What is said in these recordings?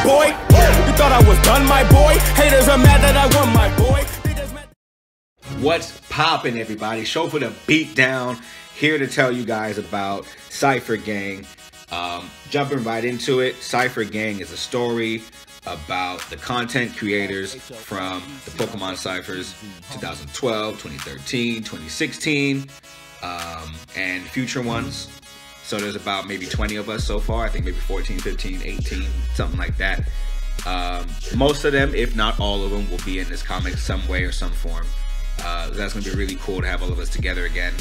boy. You thought I was done, my boy. Haters are mad that I won, my boy. What's poppin', everybody? Shofu the Beatdown here to tell you guys about Cyphergang. Jumping right into it, Cyphergang is a story about the content creators from the Pokemon Cyphers 2012, 2013, 2016, and future ones. So there's about maybe 20 of us so far. I think maybe 14, 15, 18, something like that. Most of them, if not all of them, will be in this comic some way or some form. That's going to be really cool to have all of us together again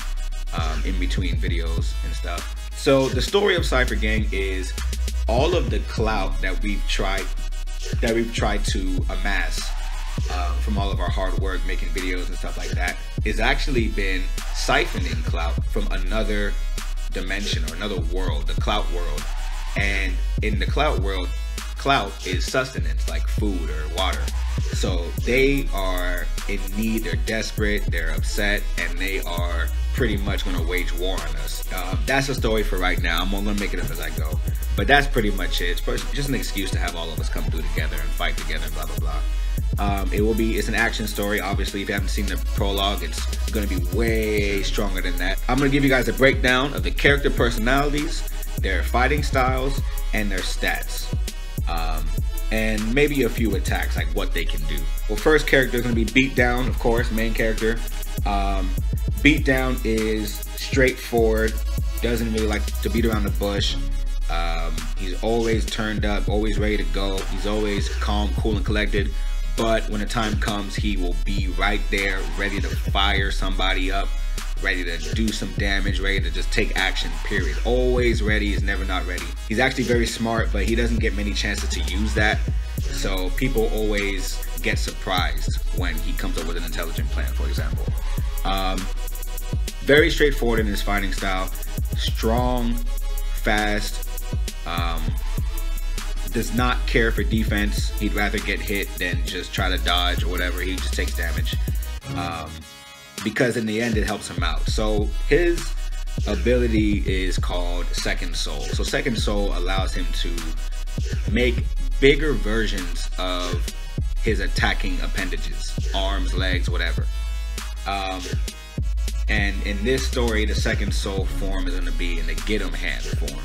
in between videos and stuff. So the story of Cyphergang is all of the clout that we've tried to amass from all of our hard work making videos and stuff like that is actually been siphoning clout from another dimension or another world, the clout world. And in the clout world, clout is sustenance, like food or water. So they are in need, they're desperate, they're upset, and they are pretty much going to wage war on us. That's the story for right now. I'm going to make it up as I go, but that's pretty much it. It's just an excuse to have all of us come through together and fight together, blah blah blah. It's an action story. Obviously, if you haven't seen the prologue, it's going to be way stronger than that. I'm going to give you guys a breakdown of the character personalities, their fighting styles, and their stats. And maybe a few attacks, like what they can do. Well, first character is going to be Beatdown, of course, main character. Beatdown is straightforward, doesn't really like to beat around the bush. He's always turned up, always ready to go. He's always calm, cool, and collected. But when the time comes, he will be right there, ready to fire somebody up, ready to do some damage, ready to just take action, period. Always ready, is never not ready. He's actually very smart, but he doesn't get many chances to use that. So people always get surprised when he comes up with an intelligent plan, for example. Very straightforward in his fighting style. Strong, fast, does not care for defense. He'd rather get hit than just try to dodge or whatever. He just takes damage. Because in the end it helps him out. So his ability is called Second Soul. So Second Soul allows him to make bigger versions of his attacking appendages, arms, legs, whatever. And in this story, the Second Soul form is going to be in the Get 'em hand form.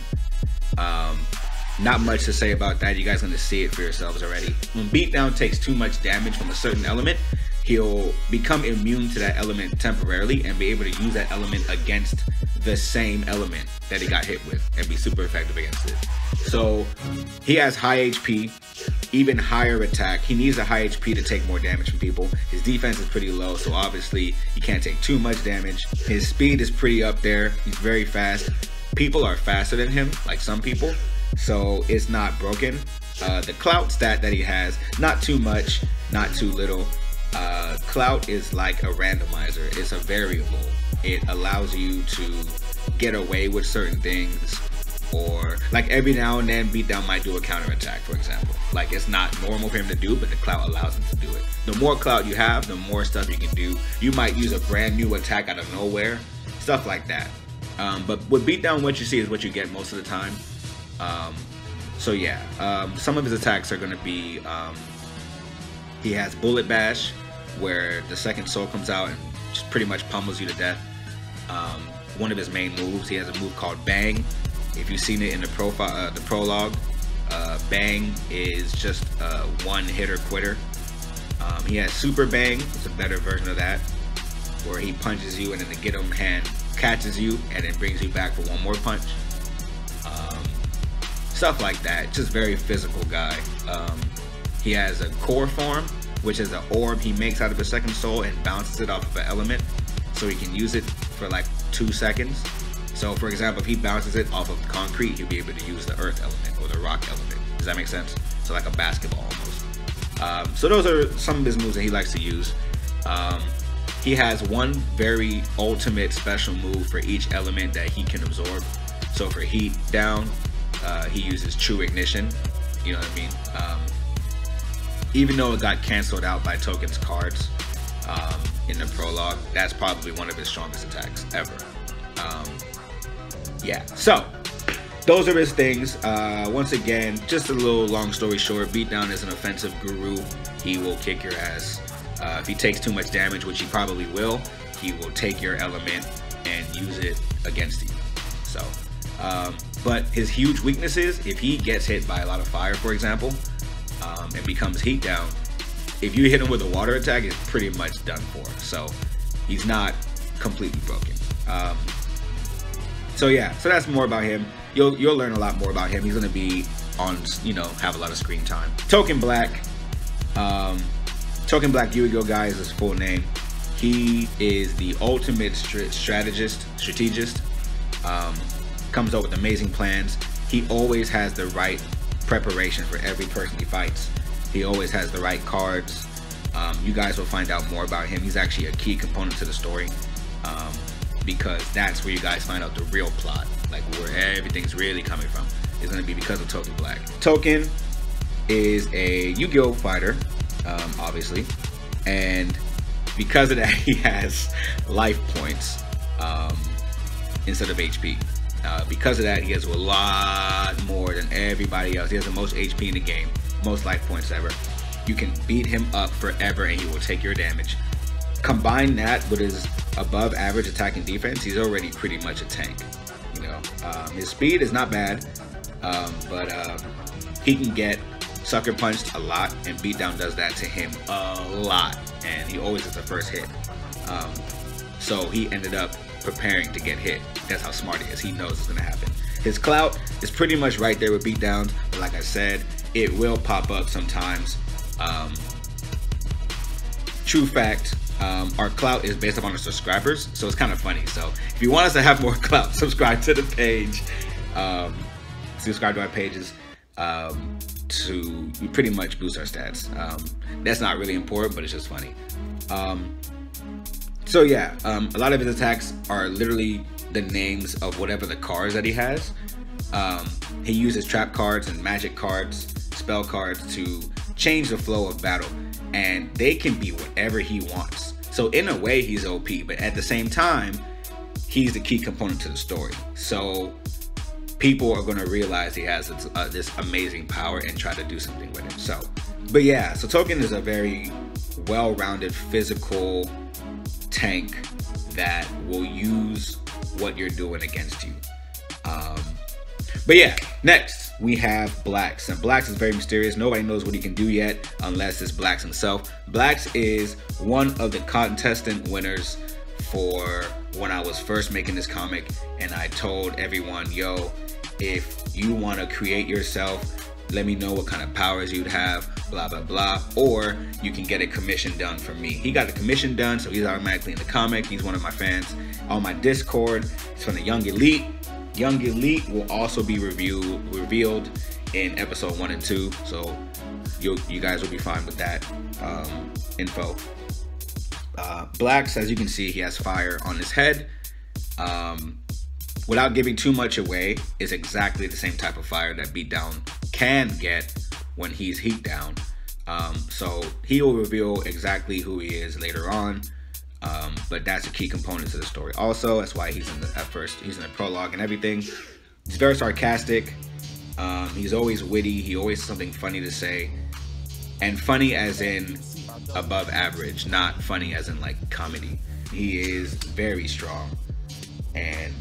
Not much to say about that. You guys are going to see it for yourselves already. When Beatdown takes too much damage from a certain element, he'll become immune to that element temporarily and be able to use that element against the same element that he got hit with and be super effective against it. So he has high HP, even higher attack. He needs a high HP to take more damage from people. His defense is pretty low, so obviously he can't take too much damage. His speed is pretty up there. He's very fast. People are faster than him, like some people, so it's not broken. The clout stat that he has, not too much, not too little. Clout is like a randomizer. It's a variable. It allows you to get away with certain things, or like every now and then Beatdown might do a counterattack, for example. Like it's not normal for him to do, but the clout allows him to do it. The more clout you have, the more stuff you can do. You might use a brand new attack out of nowhere, stuff like that. But with Beatdown, what you see is what you get most of the time. So yeah, some of his attacks are going to be, he has Bullet Bash, where the Second Soul comes out and just pretty much pummels you to death. One of his main moves, he has a move called Bang. If you've seen it in the prologue, Bang is just a one-hitter quitter. He has Super Bang, it's a better version of that, where he punches you and then the Get 'em hand catches you and then brings you back for one more punch. Stuff like that. Just very physical guy. He has a core form, which is an orb he makes out of his Second Soul and bounces it off of an element, so he can use it for like 2 seconds. So for example, if he bounces it off of concrete, he'll be able to use the earth element or the rock element. Does that make sense? So like a basketball almost. So those are some of his moves that he likes to use. He has one very ultimate special move for each element that he can absorb. So for heat down, he uses True Ignition. You know what I mean? Even though it got canceled out by Token's cards in the prologue, that's probably one of his strongest attacks ever. Yeah, so those are his things. Once again, just a little long story short, Beatdown is an offensive guru. He will kick your ass. If he takes too much damage, which he probably will, he will take your element and use it against you. So, but his huge weakness is if he gets hit by a lot of fire, for example, and becomes heat down, if you hit him with a water attack, it's pretty much done for. So he's not completely broken. So yeah, so that's more about him. You'll learn a lot more about him. He's gonna be on, you know, have a lot of screen time. Token Black. Token Black Yu-Gi-Oh guy is his full name. He is the ultimate strategist. Comes up with amazing plans. He always has the right preparation for every person he fights. He always has the right cards. You guys will find out more about him. He's actually a key component to the story, because that's where you guys find out the real plot, like where everything's really coming from. It's going to be because of Token Black. Token is a Yu-Gi-Oh fighter, obviously, and because of that, he has life points instead of HP. Because of that, he has a lot more than everybody else. He has the most HP in the game, most life points ever. You can beat him up forever and he will take your damage. Combine that with his above average attack and defense, he's already pretty much a tank. You know, his speed is not bad, but he can get sucker punched a lot, and Beatdown does that to him a lot, and he always is the first hit. So he ended up preparing to get hit. That's how smart he is. He knows it's gonna happen. His clout is pretty much right there with Beatdown, but like I said, it will pop up sometimes. True fact, our clout is based upon our subscribers, so it's kind of funny. So if you want us to have more clout, subscribe to the page. Subscribe to our pages to pretty much boost our stats. That's not really important, but it's just funny. So yeah, a lot of his attacks are literally the names of whatever the cards that he has. He uses trap cards and magic cards, spell cards to change the flow of battle, and they can be whatever he wants. So in a way, he's OP, but at the same time, he's the key component to the story. So people are going to realize he has this amazing power and try to do something with it. So, but yeah, so Token is a very well-rounded physical tank that will use what you're doing against you. But yeah, next we have Blax, and Blax is very mysterious. Nobody knows what he can do yet unless it's Blax himself. Blax is one of the contestant winners for when I was first making this comic, and I told everyone, yo, if you want to create yourself, let me know what kind of powers you'd have, blah blah blah, or you can get a commission done from me. He got a commission done, so he's automatically in the comic. He's one of my fans. On my Discord, it's from the Young Elite. Young Elite will also be revealed in episode 1 and 2, so you guys will be fine with that info. Blax, as you can see, he has fire on his head. Without giving too much away, is exactly the same type of fire that Beatdown can get when he's heat down. So he will reveal exactly who he is later on. But that's a key component to the story. Also, that's why he's in the he's in the prologue and everything. He's very sarcastic. He's always witty. He always has something funny to say, and funny as in above average, not funny as in like comedy. He is very strong, and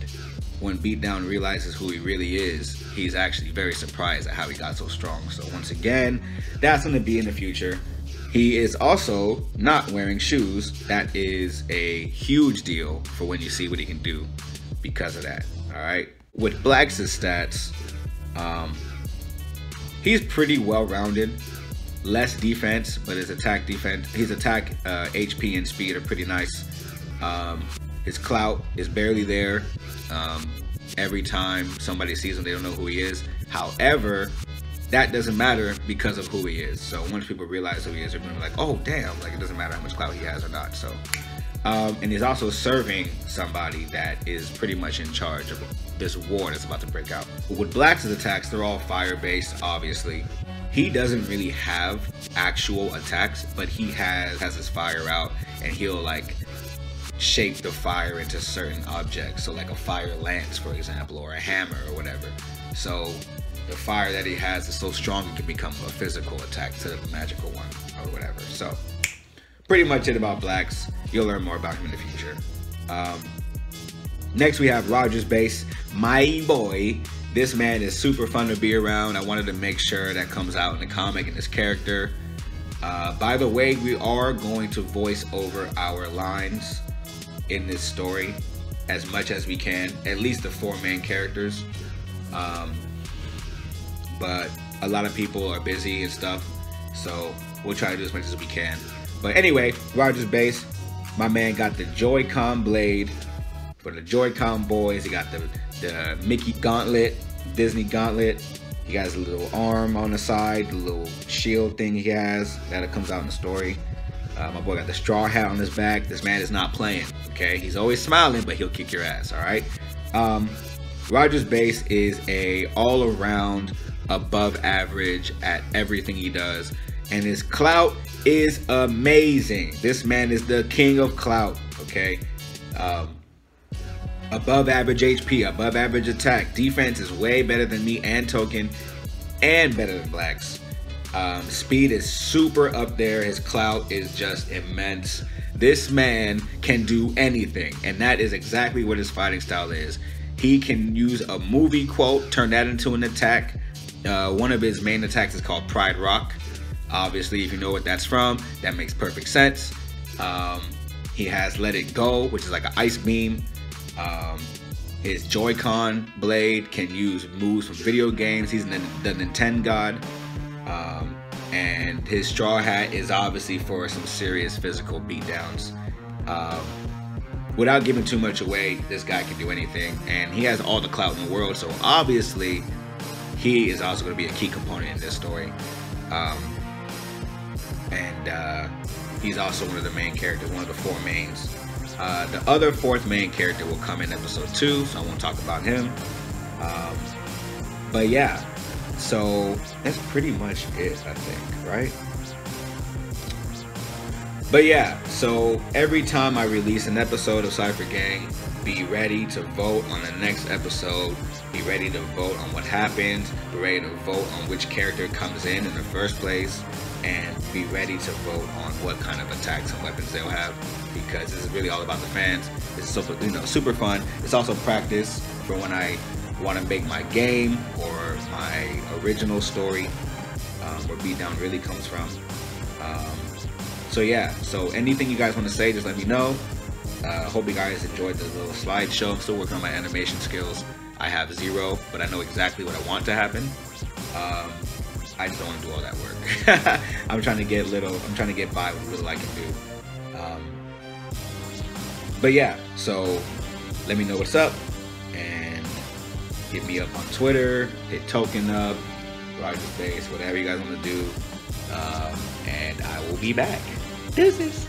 when Beatdown realizes who he really is, he's actually very surprised at how he got so strong. So once again, that's going to be in the future. He is also not wearing shoes. That is a huge deal for when you see what he can do because of that. All right. With Blax's stats, he's pretty well-rounded. Less defense, but his attack, HP, and speed are pretty nice. His clout is barely there. Every time somebody sees him, they don't know who he is. However, that doesn't matter because of who he is. So once people realize who he is, they're gonna be like, oh damn, like it doesn't matter how much clout he has or not. So and he's also serving somebody that is pretty much in charge of this war that's about to break out. With Blax's attacks, they're all fire based, obviously. He doesn't really have actual attacks, but he has his fire out, and he'll like shape the fire into certain objects. So like a fire lance, for example, or a hammer or whatever. So the fire that he has is so strong it can become a physical attack to the magical one or whatever. So pretty much it about Blax. You'll learn more about him in the future. Next we have Rogersbase, my boy. This man is super fun to be around. I wanted to make sure that comes out in the comic and his character. By the way, we are going to voice over our lines in this story as much as we can, at least the 4 main characters. But a lot of people are busy and stuff, so we'll try to do as much as we can. But anyway, Rogersbase, my man got the Joy-Con blade for the Joy-Con boys. He got the Mickey gauntlet, Disney gauntlet. He got his little arm on the side, the little shield thing he has that comes out in the story. My boy got the straw hat on his back. This man is not playing, okay? He's always smiling, but he'll kick your ass, all right? Rogersbase is a all-around above average at everything he does, and his clout is amazing. This man is the king of clout, okay? Above average HP, above average attack. Defense is way better than me and Token, and better than Blax. Speed is super up there. His clout is just immense. This man can do anything, and that is exactly what his fighting style is. He can use a movie quote, turn that into an attack. One of his main attacks is called Pride Rock. Obviously, if you know what that's from, that makes perfect sense. He has Let It Go, which is like an ice beam. His Joy-Con blade can use moves from video games. He's the Nintendo god. And his straw hat is obviously for some serious physical beatdowns. Without giving too much away, this guy can do anything, and he has all the clout in the world, so obviously he is also going to be a key component in this story. He's also one of the main characters, one of the 4 mains. The other 4th main character will come in episode 2, so I won't talk about him. But yeah, so that's pretty much it, I think, right? But yeah, so every time I release an episode of Cyphergang, be ready to vote on the next episode. Be ready to vote on what happens. Be ready to vote on which character comes in the first place. And be ready to vote on what kind of attacks and weapons they'll have, because this is really all about the fans. It's super, super fun. It's also practice for when I want to make my game or my original story, where Beatdown really comes from. So yeah, so anything you guys want to say, just let me know. Hope you guys enjoyed the little slideshow. I'm still working on my animation skills. I have 0, but I know exactly what I want to happen. I just don't want to do all that work. I'm trying to get by with little I can do. But yeah, so let me know what's up, and hit me up on Twitter, hit Token up, Rogersbase, whatever you guys want to do. And I will be back. Deuces.